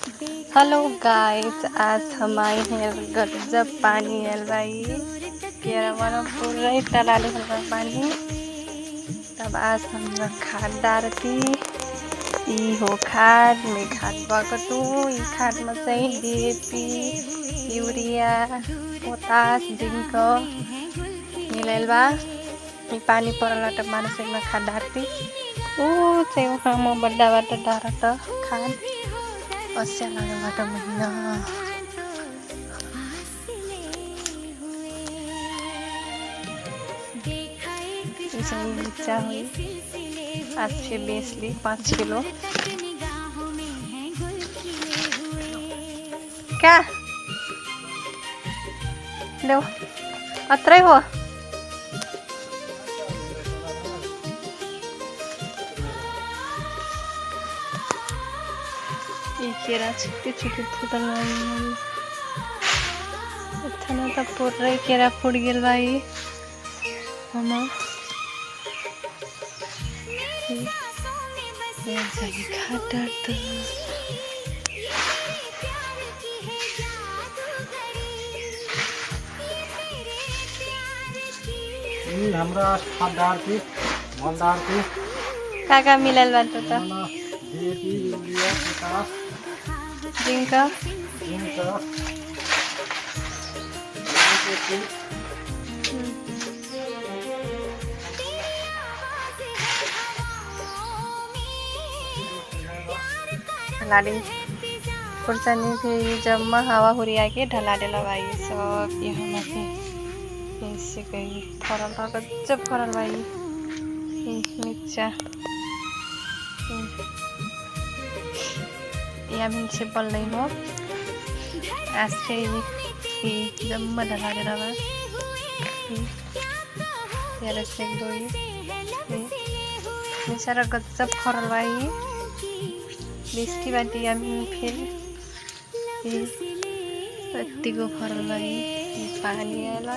Hello guys, आज हम आए हैं गजब पानी है भाई। केरा वाला पूरा टलाले हलवा पानी। तब आज हम लोग खाद डालती। ई हो खाद में खाद बकतू। ई खाद में सही डीएपी, यूरिया, पोटास, जिंक मिलल बा। ई पानी पड़ला तब मानुष में खाद डालती। ओ से हम बड़ा बड़ा डालता खाद। अच्छा लगा था महीना। इसमें मिर्चा हुई अच्छे बेच ली 5 किलो। क्या लो अत्रे हो केरा छोटे छोटे फूटल इतना तो पूरा केरा फूट गया भाई। हम हमरा खादार की मलदार की का मिलल बा तो DAP urea potash zinc zinc ढला दी कुर्सानी फिर जब मैं हवा हुरिया के ढला देला भाई। सब यहाँ से ऐसे कहीं फरल था गजब फरल भाई। मिर्चा या भी से पल रही हो आज से जब मैं ढला दे रहा यार से दो सारा गजब फरल भाई। बिस्की बाटी अभी फिर को फरल भाई। पानी आएला